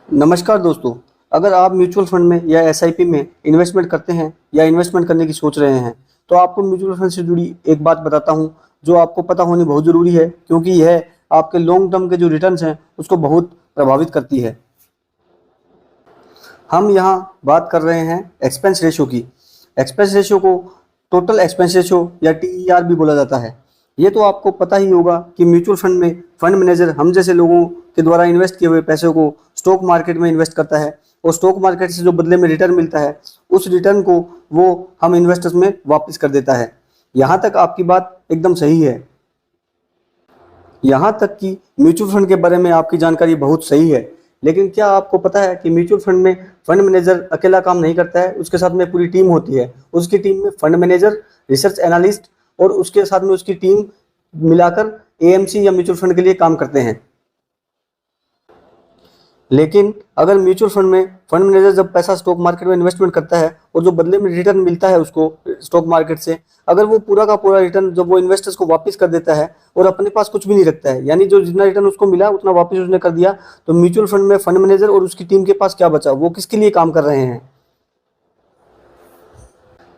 नमस्कार दोस्तों। अगर आप म्यूचुअल फंड में या एसआईपी में इन्वेस्टमेंट करते हैं या इन्वेस्टमेंट करने की सोच रहे हैं तो आपको म्यूचुअल फंड से जुड़ी एक बात बताता हूं जो आपको पता होनी बहुत ज़रूरी है, क्योंकि यह आपके लॉन्ग टर्म के जो रिटर्न्स हैं उसको बहुत प्रभावित करती है। हम यहाँ बात कर रहे हैं एक्सपेंस रेशियो की। एक्सपेंस रेशियो को टोटल एक्सपेंस रेशियो या टीईआर भी बोला जाता है। ये तो आपको पता ही होगा कि म्यूचुअल फंड में फंड मैनेजर हम जैसे लोगों के द्वारा इन्वेस्ट किए हुए पैसों को स्टॉक मार्केट में इन्वेस्ट करता है और स्टॉक मार्केट से जो बदले में रिटर्न मिलता है उस रिटर्न को वो हम इन्वेस्टर्स में वापस कर देता है। यहाँ तक आपकी बात एकदम सही है। यहाँ तक कि म्यूचुअल फंड के बारे में आपकी जानकारी बहुत सही है, लेकिन क्या आपको पता है कि म्यूचुअल फंड में फंड मैनेजर अकेला काम नहीं करता है, उसके साथ में पूरी टीम होती है। उसकी टीम में फंड मैनेजर, रिसर्च एनालिस्ट और उसके साथ में उसकी टीम मिलाकर एएमसी या म्यूचुअल फंड के लिए काम करते हैं। लेकिन अगर म्यूचुअल फंड में फंड मैनेजर जब पैसा स्टॉक मार्केट में इन्वेस्टमेंट करता है और जो बदले में रिटर्न मिलता है उसको स्टॉक मार्केट से, अगर वो पूरा का पूरा रिटर्न जब वो इन्वेस्टर्स को वापस कर देता है और अपने पास कुछ भी नहीं रखता है, यानी जो जितना रिटर्न उसको मिला उतना वापस उसने कर दिया, तो म्यूचुअल फंड में फंड मैनेजर और उसकी टीम के पास क्या बचा? वो किसके लिए काम कर रहे हैं?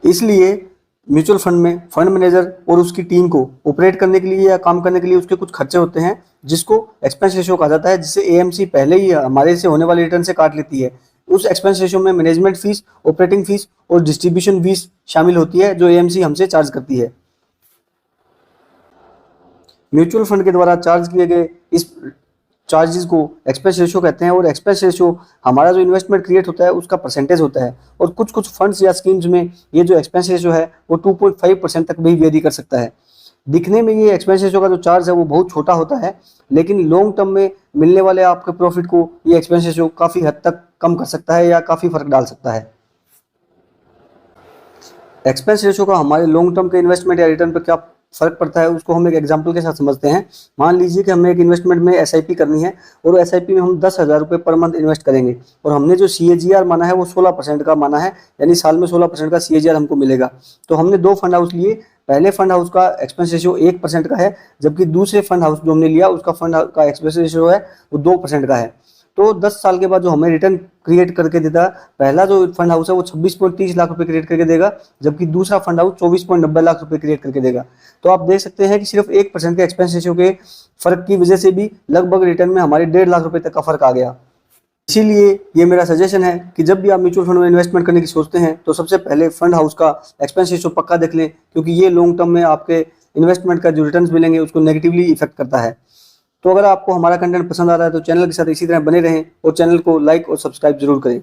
इसलिए म्यूचुअल फंड में फंड मैनेजर और उसकी टीम को ऑपरेट करने के लिए या काम करने के लिए उसके कुछ खर्चे होते हैं जिसको एक्सपेंस रेशियो कहा जाता है, जिसे एएमसी पहले ही हमारे से होने वाले रिटर्न से काट लेती है। उस एक्सपेंस रेशियो में मैनेजमेंट फीस, ऑपरेटिंग फीस और डिस्ट्रीब्यूशन फीस शामिल होती है जो एएमसी हमसे चार्ज करती है। म्यूचुअल फंड के द्वारा चार्ज किए गए इस चार्जेस को एक्सपेंस रेशियो कहते हैं और एक्सपेंस रेशियो हमारा जो इन्वेस्टमेंट क्रिएट होता है उसका परसेंटेज होता है। और कुछ कुछ फंड्स या स्कीम्स में ये जो एक्सपेंस रेशियो है वो 2.5% तक भी वेरी कर सकता है। दिखने में ये एक्सपेंस रेशियो का जो चार्ज है वो बहुत छोटा होता है, लेकिन लॉन्ग टर्म में मिलने वाले आपके प्रॉफिट को ये एक्सपेंस रेशियो काफ़ी हद तक कम कर सकता है या काफ़ी फर्क डाल सकता है। एक्सपेंस रेशियो का हमारे लॉन्ग टर्म के इन्वेस्टमेंट या रिटर्न पर क्या फर्क पड़ता है उसको हम एक एग्जांपल के साथ समझते हैं। मान लीजिए कि हमें एक इन्वेस्टमेंट में एसआईपी करनी है और एसआईपी में हम 10,000 रुपये पर मंथ इन्वेस्ट करेंगे और हमने जो सीएजीआर माना है वो 16% का माना है, यानी साल में 16% का सीएजीआर हमको मिलेगा। तो हमने दो फंड हाउस लिए। पहले फंड हाउस का एक्सपेंस रेशियो 1% का है, जबकि दूसरे फंड हाउस जो हमने लिया उसका फंड का एक्सपेंस रेशियो है वो 2% का है। तो 10 साल के बाद जो हमें रिटर्न क्रिएट करके देता, पहला जो फंड हाउस है वो 26.30 लाख रुपए क्रिएट करके देगा, जबकि दूसरा फंड हाउस 24.90 लाख रुपए क्रिएट करके देगा। तो आप देख सकते हैं कि सिर्फ 1% के एक्सपेंस रेशियो के फर्क की वजह से भी लगभग रिटर्न में हमारे 1.5 लाख रुपए तक का फर्क आ गया। इसीलिए ये मेरा सजेशन है कि जब भी आप म्यूचुअल फंड में इन्वेस्टमेंट करने की सोचते हैं तो सबसे पहले फंड हाउस का एक्सपेंस रेशियो पक्का देख लें, क्योंकि ये लॉन्ग टर्म में आपके इन्वेस्टमेंट का जो रिटर्न्स मिलेंगे उसको नेगेटिवली इफेक्ट करता है। तो अगर आपको हमारा कंटेंट पसंद आ रहा है तो चैनल के साथ इसी तरह बने रहें और चैनल को लाइक और सब्सक्राइब जरूर करें।